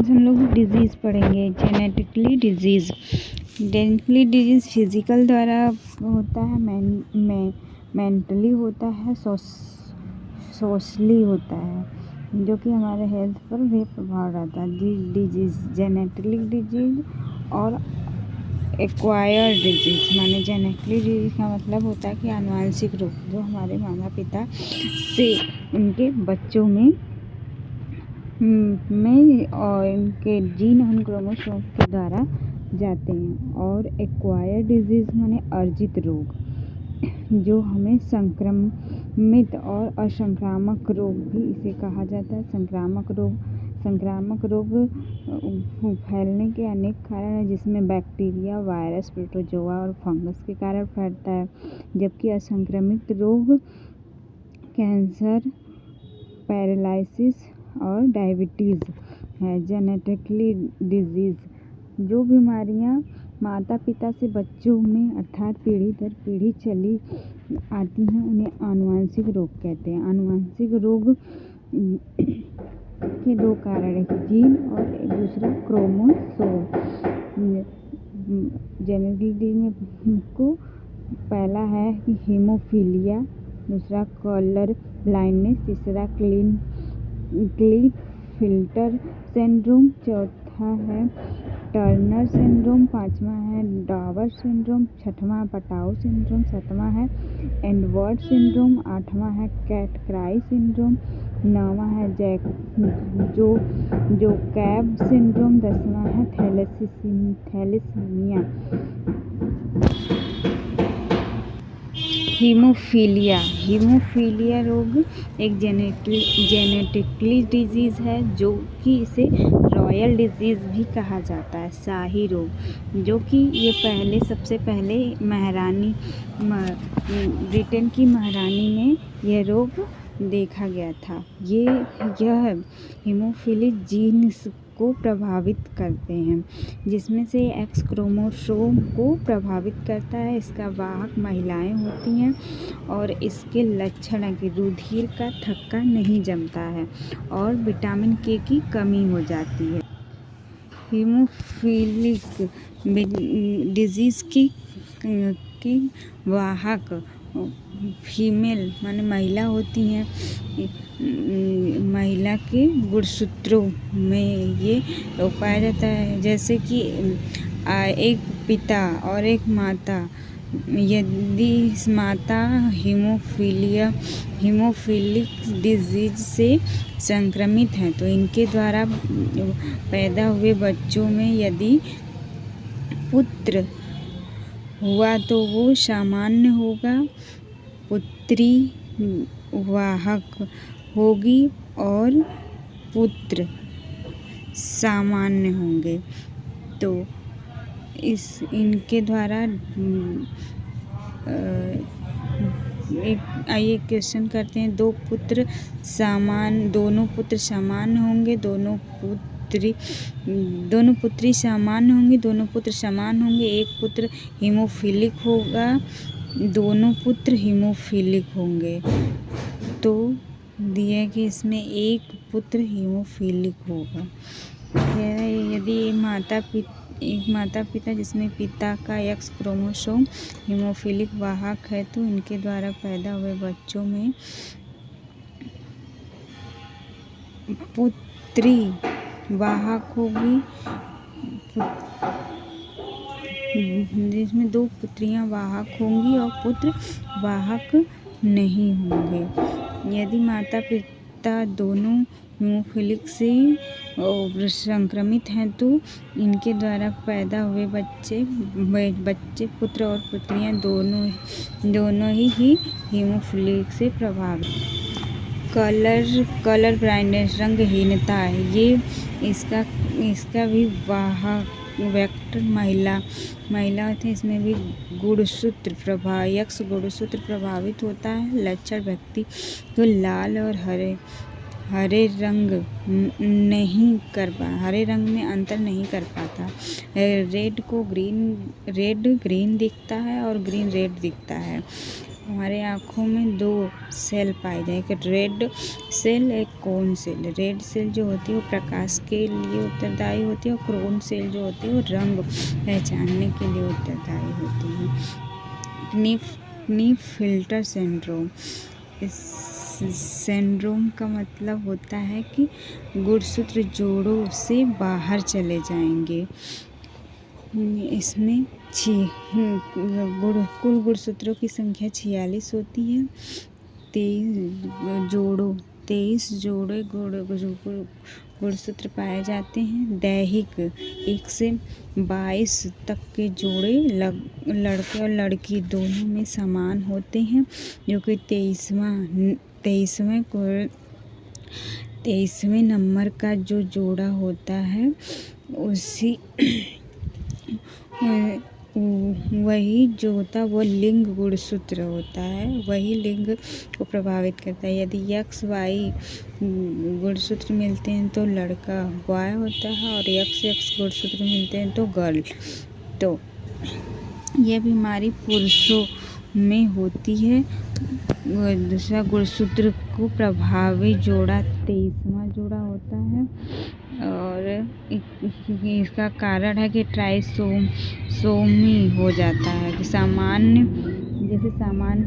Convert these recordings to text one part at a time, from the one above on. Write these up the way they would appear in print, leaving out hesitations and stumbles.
आज हम लोग डिजीज़ पढ़ेंगे। जेनेटिकली डिजीज़ फिजिकल द्वारा होता है, मेंटली होता है, सोशली होता है, जो कि हमारे हेल्थ पर भी प्रभाव डालता है। डिजीज़ जेनेटिकली डिजीज़ और एक्वायर्ड डिजीज़। माने जेनेटिकली डिजीज़ का मतलब होता है कि आनुवंशिक रोग जो हमारे माता पिता से उनके बच्चों में और इनके जीन और क्रोमोसोम के द्वारा जाते हैं। और एक्वायर्ड डिजीज़ माने अर्जित रोग, जो हमें संक्रमित और असंक्रामक रोग भी इसे कहा जाता है। संक्रामक रोग फैलने के अनेक कारण हैं, जिसमें बैक्टीरिया, वायरस, प्रोटोजोआ और फंगस के कारण फैलता है। जबकि असंक्रमित रोग कैंसर, पैरालिसिस और डायबिटीज़ है। जेनेटिकली डिजीज़ जो बीमारियां माता पिता से बच्चों में अर्थात पीढ़ी दर पीढ़ी चली आती हैं, उन्हें आनुवंशिक रोग कहते हैं। आनुवंशिक रोग के दो कारण हैं, जीन और दूसरा क्रोमोसोम। जेनेटिकली डिजीज को पहला है कि हीमोफीलिया, दूसरा कलर ब्लाइंडनेस, तीसरा क्लीफिल्टर सिंड्रोम, चौथा है टर्नर सिंड्रोम, पांचवा है डावर सिंड्रोम, छठवां पटाउ सिंड्रोम, सातवां है एडवर्ड सिंड्रोम, आठवां है कैट-क्राई सिंड्रोम, नौवां है जोकैब सिंड्रोम, 10वां है थैलेसीमिया। हीमोफीलिया रोग एक जेनेटिकली डिजीज़ है, जो कि इसे रॉयल डिजीज़ भी कहा जाता है। शाही रोग, जो कि ये सबसे पहले ब्रिटेन की महारानी में यह रोग देखा गया था। यह हीमोफिलिक जीन्स को प्रभावित करते हैं, जिसमें से एक्स क्रोमोसोम को प्रभावित करता है। इसका वाहक महिलाएं होती हैं और इसके लक्षण है कि रुधिर का थक्का नहीं जमता है और विटामिन के की कमी हो जाती है। हीमोफिलिक डिजीज़ की वाहक फीमेल माने महिला होती हैं। महिला के गुणसूत्रों में ये रोग पाया जाता है, जैसे कि एक पिता और एक माता, यदि माता हीमोफिलिक डिजीज से संक्रमित हैं, तो इनके द्वारा पैदा हुए बच्चों में यदि पुत्र हुआ तो वो सामान्य होगा, पुत्री वाहक होगी और पुत्र सामान्य होंगे। तो इनके द्वारा आइए क्वेश्चन करते हैं। दोनों पुत्र सामान्य होंगे, दोनों पुत्री सामान्य होंगी, दोनों पुत्र समान होंगे, एक पुत्र हीमोफिलिक होगा, दोनों पुत्र हीमोफिलिक होंगे। तो दिया कि इसमें एक पुत्र हीमोफिलिक होगा। यदि एक माता पिता जिसमें पिता का एक्स क्रोमोसोम हीमोफिलिक वाहक है, तो इनके द्वारा पैदा हुए बच्चों में पुत्री वाहक होगी, जिसमें दो पुत्रियां वाहक होंगी और पुत्र वाहक नहीं होंगे। यदि माता पिता दोनों हीमोफिलिक से संक्रमित हैं, तो इनके द्वारा पैदा हुए बच्चे पुत्र और पुत्रियां दोनों ही हीमोफिलिक से प्रभावित। कलर ब्लाइंडनेस रंगहीनता है, ये इसका भी वाहक वेक्टर महिला होती है। इसमें भी एक्स गुणसूत्र प्रभावित होता है। लक्षण व्यक्ति तो लाल और हरे रंग में अंतर नहीं कर पाता। रेड ग्रीन दिखता है और ग्रीन रेड दिखता है। हमारे आँखों में दो सेल पाए जाए, एक रेड सेल, एक कोन सेल। रेड सेल जो होती है वो प्रकाश के लिए उत्तरदायी होती है और कोन सेल जो होती है वो रंग पहचानने के लिए उत्तरदायी होती है। क्नीफिल्टर सिंड्रोम, इस सिंड्रोम का मतलब होता है कि गुणसूत्र जोड़ों से बाहर चले जाएंगे। इसमें कुल गुणसूत्रों की संख्या 46 होती है। 23 जोड़े गुणसूत्र पाए जाते हैं। दैहिक 1 से 22 तक के जोड़े लड़के और लड़की दोनों में समान होते हैं, जो कि 23वें नंबर का जो जोड़ा होता है उसी वही जो होता है वो लिंग गुणसूत्र होता है, वही लिंग को प्रभावित करता है। यदि XY गुणसूत्र मिलते हैं तो लड़का बॉय होता है और XX गुणसूत्र मिलते हैं तो गर्ल। तो यह बीमारी पुरुषों में होती है। दूसरा गुणसूत्र को प्रभावी जोड़ा 23वां जोड़ा होता है और इसका कारण है कि ट्राइसोमी हो जाता है कि सामान्य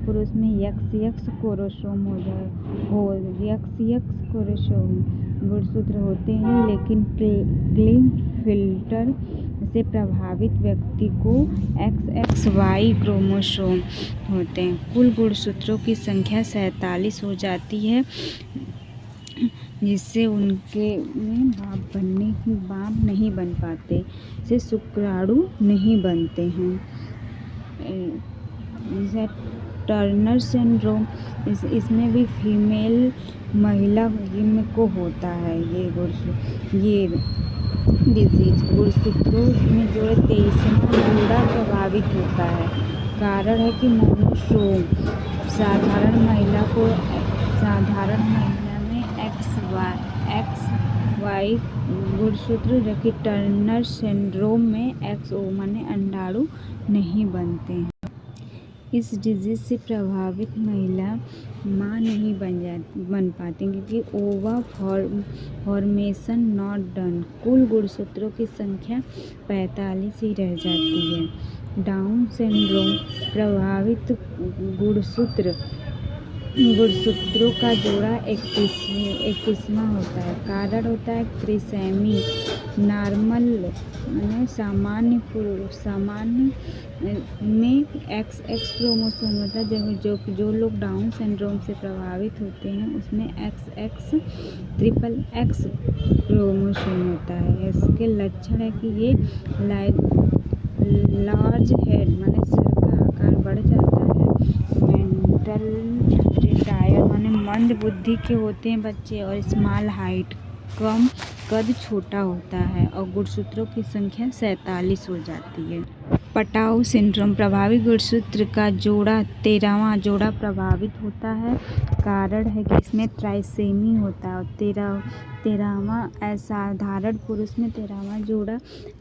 पुरुष में XX क्रोमोसोम XX क्रोमोसोम गुणसूत्र होते हैं, लेकिन क्लीनफिल्टर से प्रभावित व्यक्ति को XXY क्रोमोसोम होते हैं। कुल गुणसूत्रों की संख्या 47 हो जाती है, जिससे उनके में बाप नहीं बन पाते, से शुक्राणु नहीं बनते हैं। जैसे टर्नर सिंड्रोम, इसमें भी महिला को होता है ये डिजीज। गुणसूत्रों में जो 23वां जोड़ा प्रभावित होता है। कारण है कि मोनोसोम साधारण महिला में XY गुणसूत्र, जबकि टर्नर सिंड्रोम में XO माने अंडाणु नहीं बनते हैं। इस डिजीज से प्रभावित महिला माँ नहीं बन पाती क्योंकि ओवा फॉर्मेशन नॉट डन। कुल गुणसूत्रों की संख्या 45 ही रह जाती है। डाउन सिंड्रोम प्रभावित गुणसूत्रों का जोड़ा 21वां होता है। कारण होता है त्रिसैमी। नॉर्मल माने सामान्य में XX क्रोमोसोम होता है। जो लोग डाउन सिंड्रोम से प्रभावित होते हैं उसमें XXX क्रोमोसोम होता है। इसके लक्षण है कि ये लार्ज हेड माने सिर का आकार बढ़ जाता है। मेंटल रिटायर माने मंद बुद्धि के होते हैं बच्चे, और स्मॉल हाइट कम कद छोटा होता है, और गुणसूत्रों की संख्या 47 हो जाती है। पटाऊ सिंड्रोम प्रभावित गुणसूत्र का जोड़ा 13वां जोड़ा प्रभावित होता है। कारण है कि इसमें ट्राइसेमी होता है और 13वां असाधारण पुरुष में 13वां जोड़ा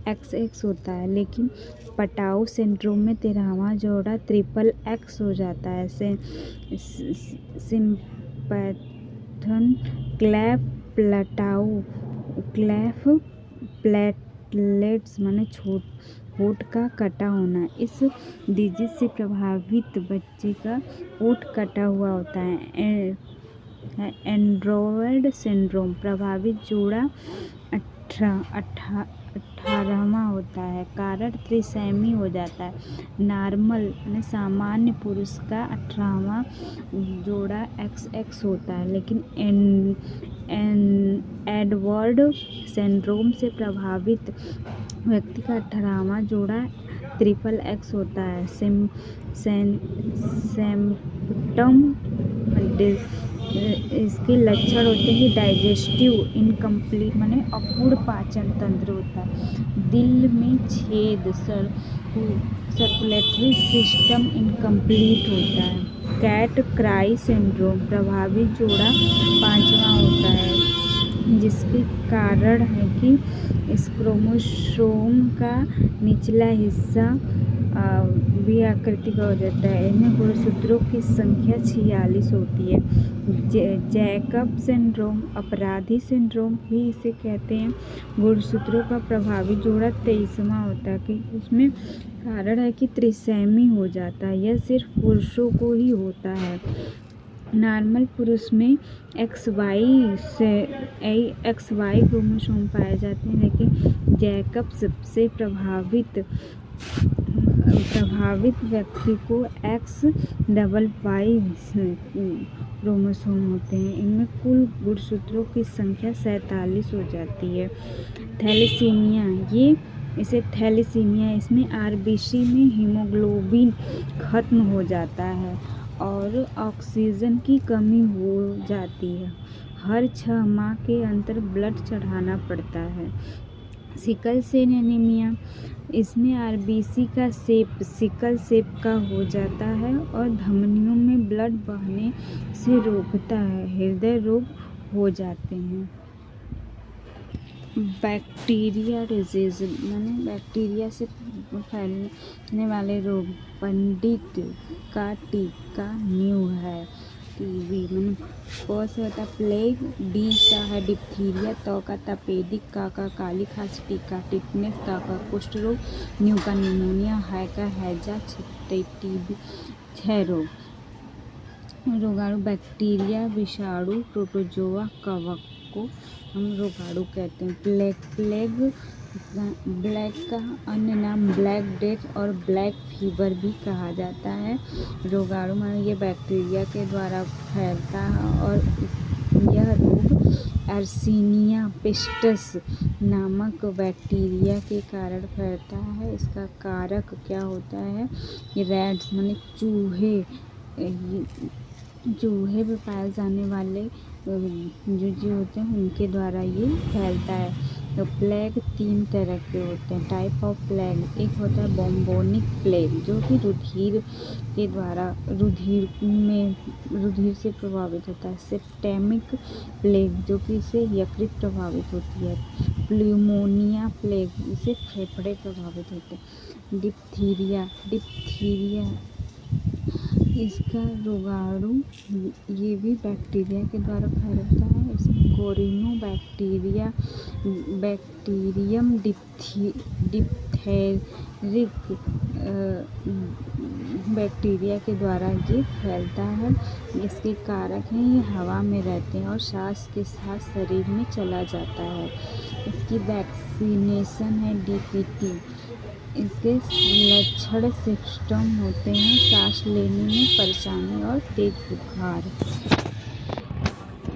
XX होता है, लेकिन पटाऊ सिंड्रोम में 13वां जोड़ा XXX हो जाता है। सिम्पथन क्लेफ प्लेटलेट्स माने होठ का कटा होना। इस डिजीज से प्रभावित बच्चे का होठ कटा हुआ होता है। एंड्रॉयड सिंड्रोम प्रभावित जोड़ा 18वां होता है। कारण त्रिसैमी हो जाता है। नॉर्मल सामान्य पुरुष का 18वां जोड़ा XX होता है, लेकिन एडवर्ड सिंड्रोम से प्रभावित व्यक्ति का 18वां जोड़ा XXX होता है। सिम्पटम इसके लक्षण होते हैं डाइजेस्टिव इनकम्प्लीट माने अपूर्ण पाचन तंत्र होता है। दिल में छेद, सर्कुलेटरी सिस्टम इनकम्प्लीट होता है। कैट क्राई सिंड्रोम प्रभावित जोड़ा 5वां होता है, जिसके कारण है कि इस क्रोमोसोम का निचला हिस्सा भी आकृति का हो जाता है। इनमें गुणसूत्रों की संख्या 46 होती है। जैकब सिंड्रोम, अपराधी सिंड्रोम भी इसे कहते हैं। गुणसूत्रों का प्रभावी जोड़ा 23वां होता है कि उसमें कारण है कि त्रिसेमी हो जाता है। यह सिर्फ पुरुषों को ही होता है। नॉर्मल पुरुष में XY क्रोमोसोम पाए जाते हैं, लेकिन जैकब्स से प्रभावित व्यक्ति को XYY क्रोमोसोम होते हैं। इनमें कुल गुणसूत्रों की संख्या 47 हो जाती है। थैलेसीमिया, इसमें RBC में हीमोग्लोबिन खत्म हो जाता है और ऑक्सीजन की कमी हो जाती है। हर 6 माह के अंतर ब्लड चढ़ाना पड़ता है। सिकल सेल एनीमिया, इसमें RBC का शेप सिकल शेप का हो जाता है और धमनियों में ब्लड बहने से रोकता है। हृदय रोग हो जाते हैं। बैक्टीरिया डिजीज माने बैक्टीरिया से फैलने वाले रोग। पंडित का टीका न्यू है। टीबी माने प से होता है प्लेग, डी का है डिप्थीरिया, त का तपेदिक, का काली खांसी, टीका टिटनेस, त का कुष्ठ रोग, न्यू का निमोनिया, है का हैजा, टीबी 6 रोग। रोगाणु बैक्टीरिया, विषाणु, प्रोटोजोआ, कवक को हम रोगाणु कहते हैं। ब्लैक का अन्य नाम ब्लैक डेथ और ब्लैक फीवर भी कहा जाता है। रोगाणु माने ये बैक्टीरिया के द्वारा फैलता है और यह रोग एर्सिनिया पेस्टिस नामक बैक्टीरिया के कारण फैलता है। इसका कारक क्या होता है? रैट्स माने चूहे में पाए जाने वाले जो जीव होते हैं उनके द्वारा ये फैलता है। तो प्लेग 3 तरह के होते हैं। टाइप ऑफ प्लेग, एक होता है बॉम्बोनिक प्लेग जो कि रुधिर के द्वारा रुधिर से प्रभावित होता है। सेप्टेमिक प्लेग जो कि इससे यकृत प्रभावित होती है। प्ल्यूमोनिया प्लेग, इससे फेफड़े प्रभावित होते हैं। डिप्थीरिया इसका रोगाणु ये भी बैक्टीरिया के द्वारा फैलता है। इसमें कोरिनो बैक्टीरियम डिप्थेरिक बैक्टीरिया के द्वारा ये फैलता है। इसके कारक हैं ये हवा में रहते हैं और सांस के साथ शरीर में चला जाता है। इसकी वैक्सीनेशन है DPT। इसके लक्षण सिस्टम होते हैं सांस लेने में परेशानी और तेज बुखार।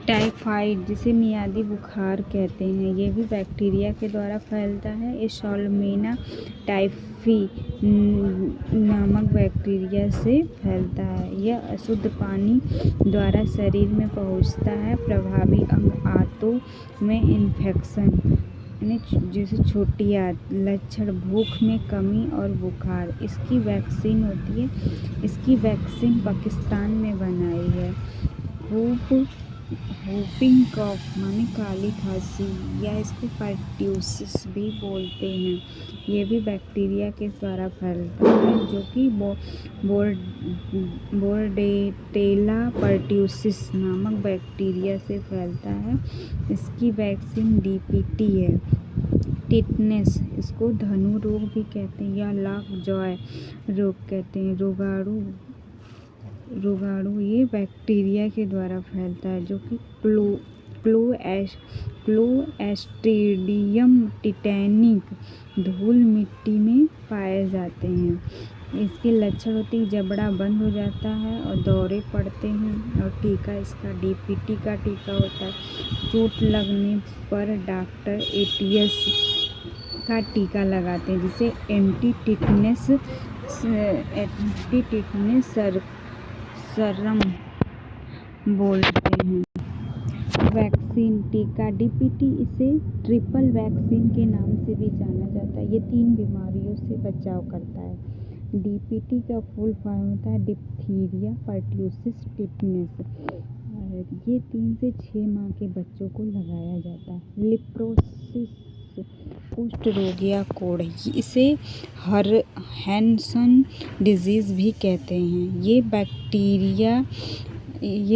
टाइफाइड जिसे मियादी बुखार कहते हैं, ये भी बैक्टीरिया के द्वारा फैलता है। ये सॉल्मोनेला टाइफी नामक बैक्टीरिया से फैलता है। यह अशुद्ध पानी द्वारा शरीर में पहुंचता है। प्रभावी अंग आंतों में इन्फेक्शन जैसे छोटी लक्षण, भूख में कमी और बुखार। इसकी वैक्सीन होती है। इसकी वैक्सीन पाकिस्तान में बनाई है। whooping कफ माने काली खांसी या इसको पर्ट्यूसिस भी बोलते हैं। ये भी बैक्टीरिया के द्वारा फैलता है जो कि बोर्डेटेला पर्ट्यूसिस नामक बैक्टीरिया से फैलता है। इसकी वैक्सीन DPT है। टिटनेस, इसको धनु रोग भी कहते हैं या लॉक जॉय रोग कहते हैं। रोगाणु ये बैक्टीरिया के द्वारा फैलता है जो कि क्लोस्ट्रीडियम टिटैनिक धूल मिट्टी में पाए जाते हैं। इसके लक्षण होते हैं जबड़ा बंद हो जाता है और दौरे पड़ते हैं। और टीका इसका DPT का टीका होता है। चोट लगने पर डॉक्टर ATS का टीका लगाते हैं जिसे एंटी टिटनेस सरम बोलते हैं। वैक्सीन टीका DPT, इसे ट्रिपल वैक्सीन के नाम से भी जाना जाता है। ये 3 बीमारियों से बचाव करता है। DPT का फुल फॉर्म होता है डिप्थीरिया पर्ट्यूसिस टिटनेस। ये 3 से 6 माह के बच्चों को लगाया जाता है। लिप्रोसिस कुष्ठ रोग या कोढ़, इसे हैंसन डिजीज़ भी कहते हैं। ये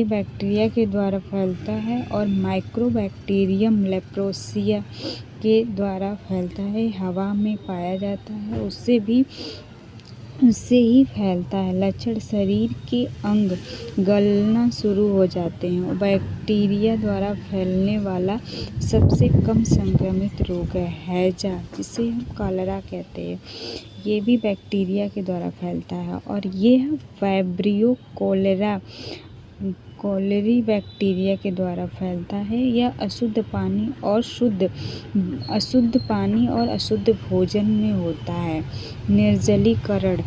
बैक्टीरिया के द्वारा फैलता है और माइकोबैक्टीरियम लेप्रोसिया के द्वारा फैलता है। हवा में पाया जाता है, उससे ही फैलता है। लक्षण: शरीर के अंग गलना शुरू हो जाते हैं। बैक्टीरिया द्वारा फैलने वाला सबसे कम संक्रमित रोग है हैजा, जिसे हम कॉलरा कहते हैं। ये भी बैक्टीरिया के द्वारा फैलता है और यह वाइब्रियो कोलेरी बैक्टीरिया के द्वारा फैलता है। यह अशुद्ध पानी और अशुद्ध भोजन में होता है। निर्जलीकरण: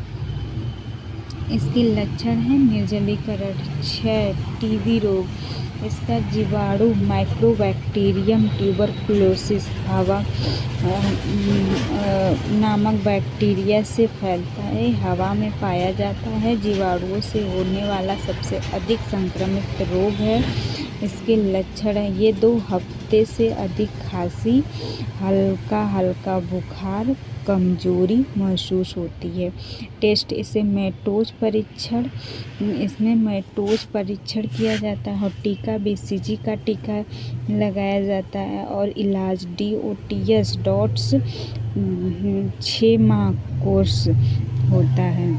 इसके लक्षण हैं निर्जलीकरण। क्षय: टीबी रोग, इसका जीवाणु माइकोबैक्टीरियम ट्यूबरकुलोसिस हवा नामक बैक्टीरिया से फैलता है। हवा में पाया जाता है। जीवाणुओं से होने वाला सबसे अधिक संक्रमित रोग है। इसके लक्षण हैं ये 2 हफ्ते से अधिक खांसी, हल्का बुखार, कमजोरी महसूस होती है। टेस्ट: इसमें मेटोज परीक्षण किया जाता है और टीका BCG का टीका लगाया जाता है और इलाज DOTS डॉट्स 6 माह कोर्स होता है।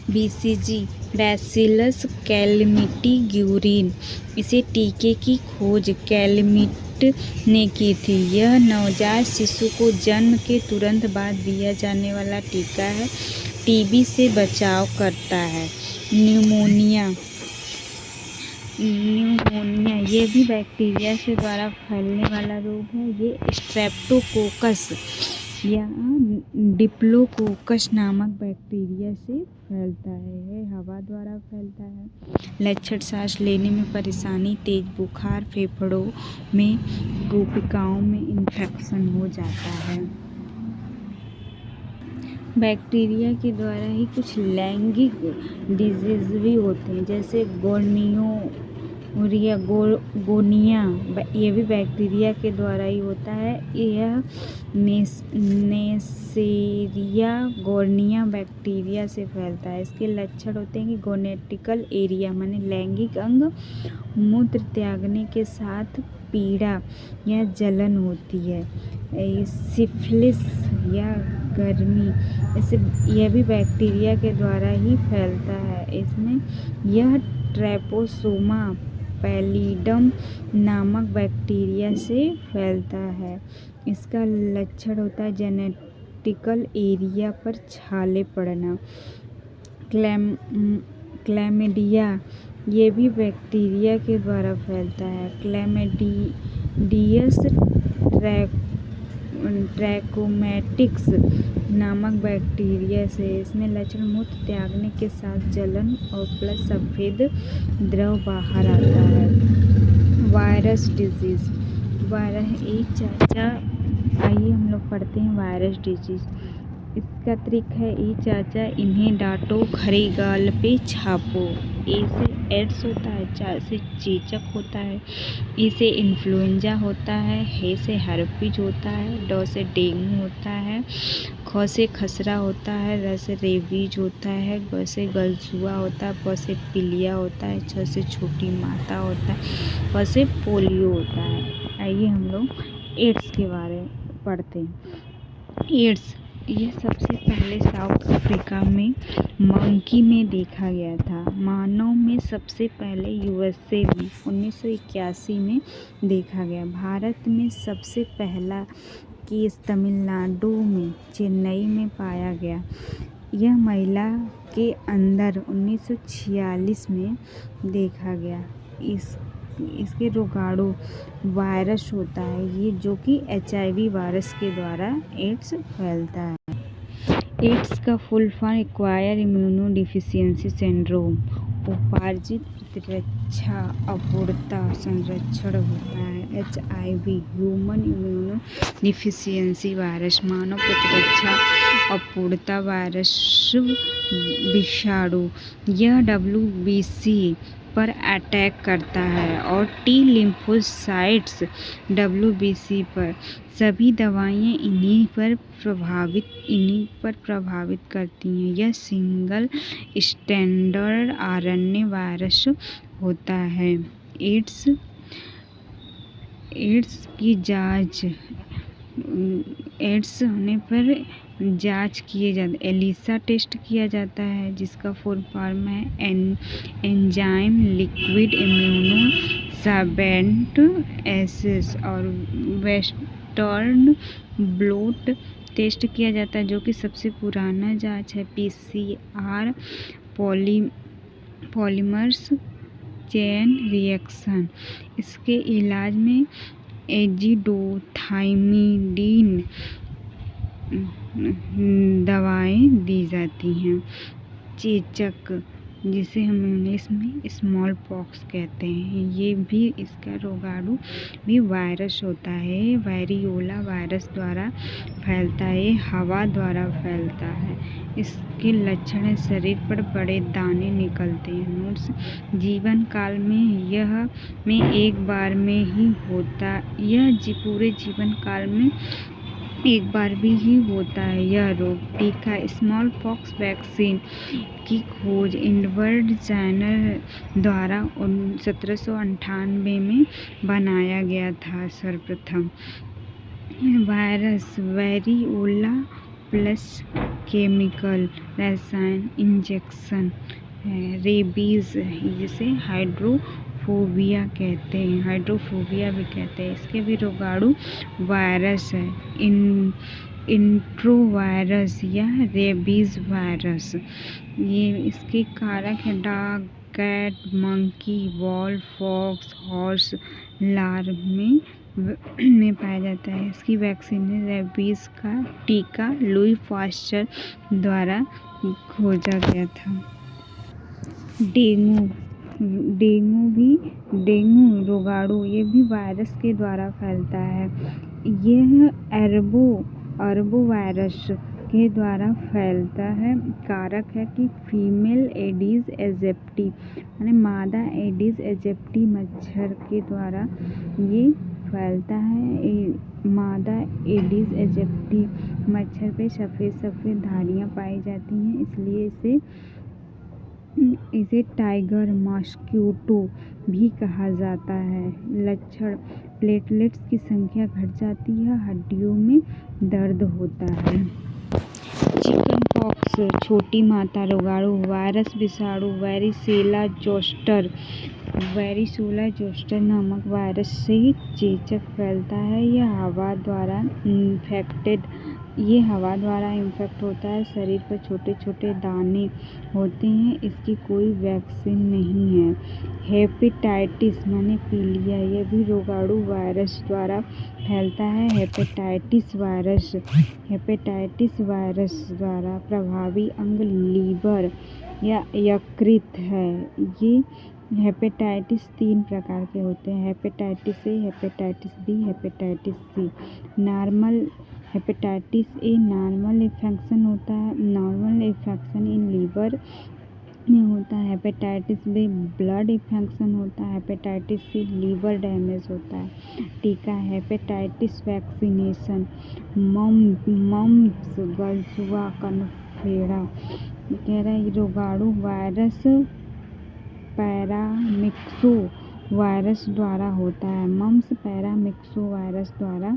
BCG बैसिलस कैलमिटी-ग्यूरिन, इसे टीके की खोज कैलमिट ने की थी। यह नवजात शिशु को जन्म के तुरंत बाद दिया जाने वाला टीका है। टीबी से बचाव करता है। न्यूमोनिया, ये भी बैक्टीरिया के द्वारा फैलने वाला रोग है। ये स्ट्रेप्टोकोकस या डिप्लोकोकस नामक बैक्टीरिया से फैलता है। यह हवा द्वारा फैलता है। लक्षण: सांस लेने में परेशानी, तेज बुखार, फेफड़ों में, कोशिकाओं में इन्फेक्शन हो जाता है। बैक्टीरिया के द्वारा ही कुछ लैंगिक डिजीज भी होते हैं, जैसे गोनिया, ये भी बैक्टीरिया के द्वारा ही होता है। यह नेसेरिया गोनिया बैक्टीरिया से फैलता है। इसके लक्षण होते हैं कि गोनेटिकल एरिया माने लैंगिक अंग, मूत्र त्यागने के साथ पीड़ा या जलन होती है। सिफिलिस या गर्मी, यह भी बैक्टीरिया के द्वारा ही फैलता है। इसमें यह ट्रैपोसोमा पैलिडम नामक बैक्टीरिया से फैलता है। इसका लक्षण होता है जेनेटिकल एरिया पर छाले पड़ना। क्लैमिडिया, ये भी बैक्टीरिया के द्वारा फैलता है। क्लैमिडियस ट्रैकोमैटिक्स नामक बैक्टीरिया से। इसमें लक्षण मूत्र त्यागने के साथ जलन और प्लस सफ़ेद द्रव बाहर आता है। वायरस डिजीज़, आइए हम लोग पढ़ते हैं वायरस डिजीज़। इसका ट्रिक है चाचा इन्हें डांटो, खरे गाल पे छापो। ए से एड्स होता है, चा से चेचक होता है, ई से इन्फ्लुएंजा होता है, हे से हर्पीज होता है, डॉ से डेंगू होता है, ख से खसरा होता है, र से रेबीज होता है, ग से गलसुआ होता है, प से पीलिया होता है, छ से छोटी माता होता है, प से पोलियो होता है। आइए हम लोग एड्स के बारे में पढ़ते हैं। एड्स ये सबसे पहले साउथ अफ्रीका में मंकी में देखा गया था। मानव में सबसे पहले USA में 1981 में देखा गया। भारत में सबसे पहला केस तमिलनाडु में चेन्नई में पाया गया। यह महिला के अंदर 1946 में देखा गया। इसके रोगाणु वायरस होता है, ये जो कि HIV वायरस के द्वारा एड्स फैलता है। एड्स का full form acquire immunodeficiency syndrome, उपार्जित प्रतिरक्षा अपूर्णता संरक्षण होता है। HIV human immunodeficiency virus, मानव प्रतिरक्षा अपूर्णता वायरस विषाणु। यह WBC पर अटैक करता है और टी लिम्फोसाइट्स WBC पर। सभी दवाइयाँ इन्हीं पर प्रभावित करती हैं। यह सिंगल स्टैंडर्ड RNA वायरस होता है। एड्स होने पर जांच किए जाते एलिसा टेस्ट किया जाता है, जिसका फुल फॉर्म है एंजाइम लिक्विड इम्यूनो साबेंट एसिस, और वेस्टर्न ब्लोट टेस्ट किया जाता है, जो कि सबसे पुराना जांच है। PCR polymers chain reaction. इसके इलाज में एजिडोथाइमिडीन दवाएं दी जाती हैं। चेचक, जिसे हम इंग्लिश में स्मॉल पॉक्स कहते हैं, ये भी इसका रोगाणु भी वायरस होता है। वेरियोला वायरस द्वारा फैलता है, हवा द्वारा फैलता है। इसके लक्षण है शरीर पर बड़े दाने निकलते हैं। नोट्स, जीवन काल में एक बार में ही होता, पूरे जीवन काल में एक बार भी ही होता है यह रोग। टीका, स्मॉल पॉक्स वैक्सीन की खोज एडवर्ड जेनर द्वारा 1798 में बनाया गया था सर्वप्रथम। वायरस, वेरियोला प्लस केमिकल रसायन इंजेक्शन है। रेबीज, जिसे हाइड्रोफोबिया भी कहते हैं, इसके भी रोगाणु वायरस है। इंट्रोवायरस या रेबीज वायरस, ये इसके कारक है dog, cat, monkey, wall, fox, horse larva में पाया जाता है। इसकी वैक्सीन रेबीज का टीका लुई पास्चर द्वारा खोजा गया था। डेंगू रोगाणु, ये भी वायरस के द्वारा फैलता है। यह अरबो वायरस के द्वारा फैलता है। कारक है कि फीमेल एडिस एजिप्टी, यानी मादा एडिस एजिप्टी मच्छर के द्वारा ये फैलता है। मादा एडिस एजिप्टी मच्छर पे सफ़ेद धारियाँ पाई जाती हैं, इसलिए इसे टाइगर मॉस्क्यूटो भी कहा जाता है। लक्षण, प्लेटलेट्स की संख्या घट जाती है, हड्डियों में दर्द होता है। चिकन पॉक्स, छोटी माता रोगाणु, वायरस विषाणु वेरिसोला जोस्टर नामक वायरस से चेचक फैलता है। यह हवा द्वारा इन्फेक्ट होता है। शरीर पर छोटे छोटे दाने होते हैं। इसकी कोई वैक्सीन नहीं है। हेपेटाइटिस माने पीलिया, यह भी रोगाणु वायरस द्वारा फैलता है। हेपेटाइटिस वायरस द्वारा प्रभावी अंग लीवर या यकृत है। ये हेपेटाइटिस 3 प्रकार के होते हैं: hepatitis A, hepatitis B, hepatitis C। Hepatitis A normal infection होता है, नॉर्मल इन्फेक्शन इन लीवर में होता है। हेपेटाइटिस B ब्लड इन्फेक्शन होता है। हेपेटाइटिस C लीवर डैमेज होता है। टीका, हेपेटाइटिस वैक्सीनेशन, मम्प्स, गलसुआ, कनफेरा। कह रहा है रोगाणु वायरस पैरामिक्सो वायरस द्वारा होता है। मम्प्स पैरामिक्सो वायरस द्वारा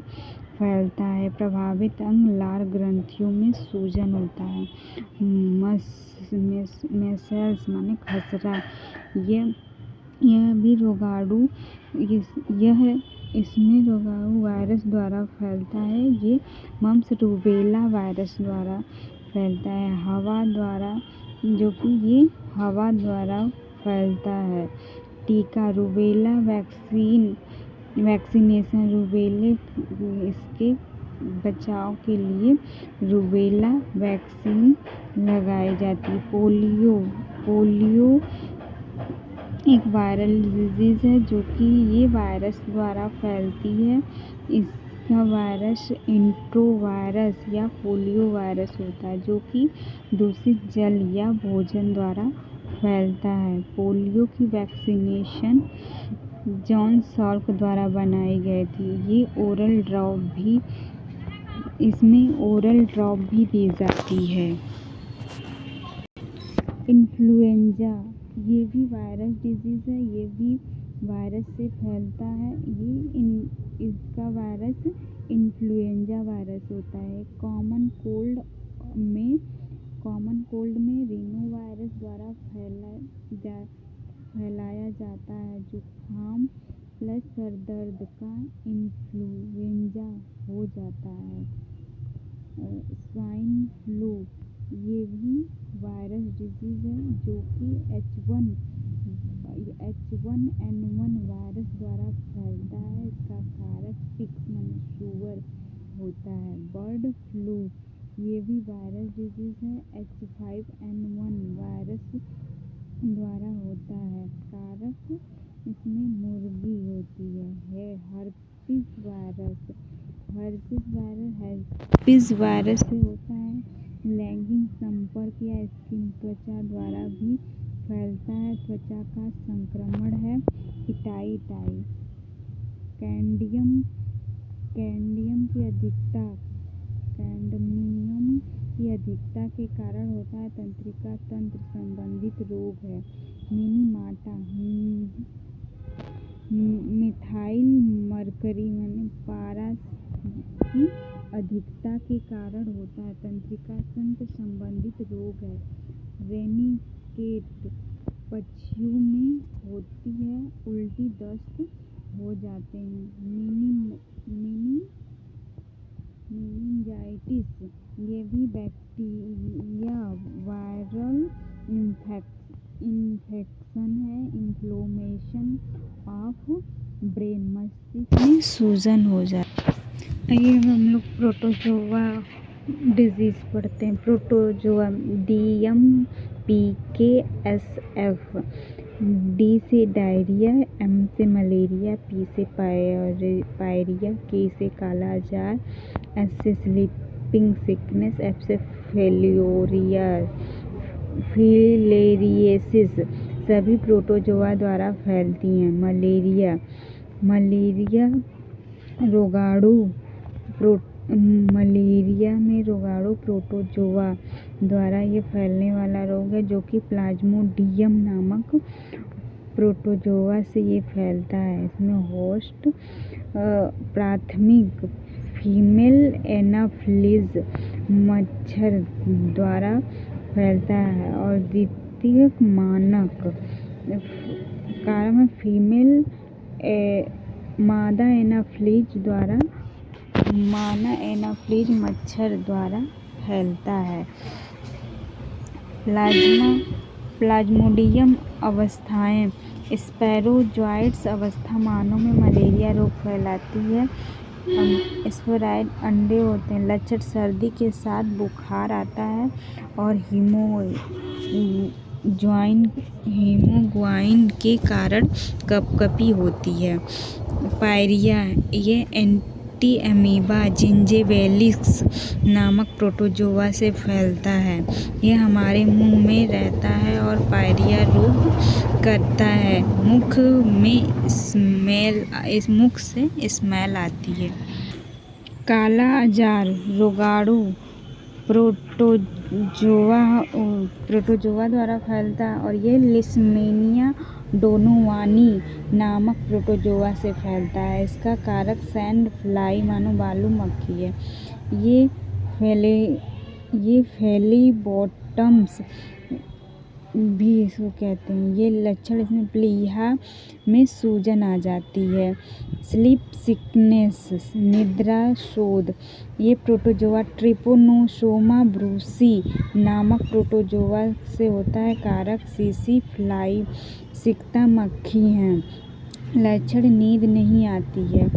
फैलता है। प्रभावित अंग लार ग्रंथियों में सूजन होता है। मेसल्स माने खसरा, यह भी रोगाणु इसमें रोगाणु वायरस द्वारा फैलता है। ये मम्प्स रूबेला वायरस द्वारा फैलता है, हवा द्वारा फैलता है। टीका, रूबेला वैक्सीनेशन, रूबेले इसके बचाव के लिए रूबेला वैक्सीन लगाई जाती है। पोलियो एक वायरल डिजीज़ है, जो कि ये वायरस द्वारा फैलती है। इसका वायरस एंट्रोवायरस या पोलियो वायरस होता है, जो कि दूषित जल या भोजन द्वारा फैलता है। पोलियो की वैक्सीनेशन जॉन साल्क द्वारा बनाई गई थी। इसमें ओरल ड्रॉप भी दी जाती है। इन्फ्लुएंजा ये भी वायरस डिजीज़ है। ये भी वायरस से फैलता है। इसका वायरस इन्फ्लुएंजा वायरस होता है। कॉमन कोल्ड में रीनो वायरस द्वारा फैलाया जाता है। जुकाम प्लस सर दर्द का इन्फ्लुएंजा हो जाता है। स्वाइन फ्लू ये भी वायरस डिजीज़ है जो कि H1N1 वायरस द्वारा फैलता है। इसका कारक टिक्स माने शुगर होता है। बर्ड फ्लू ये भी वायरस डिजीज़ है। H5N1 वायरस द्वारा होता है। कारक इसमें मुर्गी होती है। हर्पिस वायरस से होता है। लैंगिक संपर्क या स्किन त्वचा द्वारा भी फैलता है। त्वचा का संक्रमण है। हिटाइटाई कैडमियम की अधिकता के कारण होता है। तंत्रिका तंत्र संबंधित रोग है। मिनीमाटा मिथाइल मरकरी माने पारा की अधिकता के कारण होता है। तंत्रिका तंत्र संबंधित रोग है। रेनिकेट पक्षियों में होती है। उल्टी दस्त हो जाते हैं। मेनिंजाइटिस ये भी बैक्टीरिया वायरल इन्फेक्शन है। इन्फ्लेमेशन ऑफ ब्रेन मस्तिष्क में सूजन हो जाता है। आइए हम लोग प्रोटोजोआ डिजीज़ पढ़ते हैं। प्रोटोजोआ DMPKSF D से डायरिया, M से मलेरिया, P से पायरिया, K से काला अजार, S से स्लीपिंग सिकनेस, F से फिलेरियोसिस सभी प्रोटोजोआ द्वारा फैलती हैं। मलेरिया में रोगाणु प्रोटोजोआ द्वारा ये फैलने वाला रोग है जो कि प्लाज्मोडियम नामक प्रोटोजोआ से ये फैलता है। इसमें होस्ट प्राथमिक फीमेल एनाफिलीज मच्छर द्वारा फैलता है और द्वितीयक मानक कारण फीमेल मादा एनाफिलीज मच्छर द्वारा फैलता है। प्लाज्मोडियम अवस्थाएं स्पैरोजोइट्स अवस्था मानव में मलेरिया रोग फैलाती है। स्पोराइड अंडे होते हैं। लक्षण सर्दी के साथ बुखार आता है और हीमोग्लोबिन के कारण कपकपी होती है। पायरिया ये एंटीअमीबा जिंजिबेलिस नामक प्रोटोजोआ से फैलता है। यह हमारे मुंह में रहता है और पायरिया रोग करता है। मुख से स्मेल आती है। काला अजार रोगाणु प्रोटोजोआ द्वारा फैलता है और ये लिशमेनिया डोनोवानी नामक प्रोटोजोआ से फैलता है। इसका कारक सैंड फ्लाई मानो बालू मक्खी है। ये फेलिबोटम्स भी इसको कहते हैं। ये लक्षण इसमें प्लीहा में सूजन आ जाती है। स्लीप सिकनेस निद्रा शोध ये प्रोटोजोआ ट्रिपोनोसोमा ब्रूसी नामक प्रोटोजोआ से होता है। कारक सीसी फ्लाई सिकता मक्खी हैं। लक्षण नींद नहीं आती है।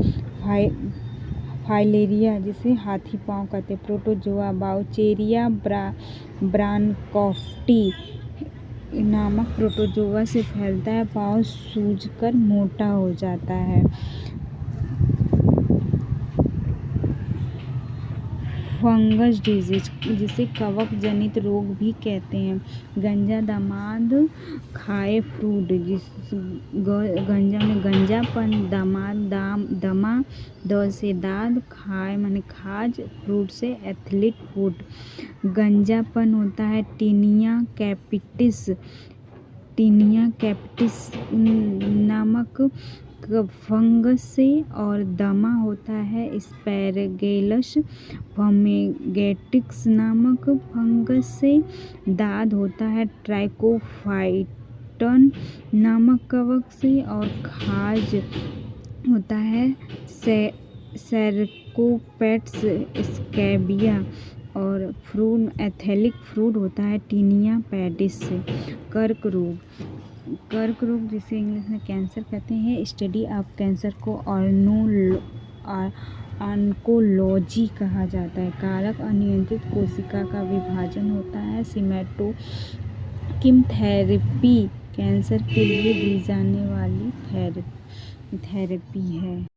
फाइलेरिया जिसे हाथी पाँव कहते हैं प्रोटोजोआ बाउचेरिया ब्रानकोफ्टी नामक प्रोटोजोआ से फैलता है। पाँव सूजकर मोटा हो जाता है। फंगस डिजीज जिसे कवक जनित रोग भी कहते हैं। गंजा दामाद खाए फ्रूट गंजा में गंजापन, दामाद दमा, द से दाद, खाए माने खाज, फ्रूट से एथलीट फूड। गंजापन होता है टीनिया कैपिटिस नामक फंगस से, और दमा होता है एस्पेरगेलस फमेगेटिक्स नामक फंगस से। दाद होता है ट्राइकोफाइटन नामक कवक से, और खाज होता है सैरकोपेट्स स्कैबिया, और फ्रूट एथेलिक फ्रूट होता है टीनिया पैडिस से। कर्क रोग जिसे इंग्लिश में कैंसर कहते हैं। स्टडी ऑफ कैंसर को ऑन्कोलॉजी कहा जाता है। कारक अनियंत्रित कोशिका का विभाजन होता है। कीमोथेरेपी कैंसर के लिए दी जाने वाली थेरेपी है।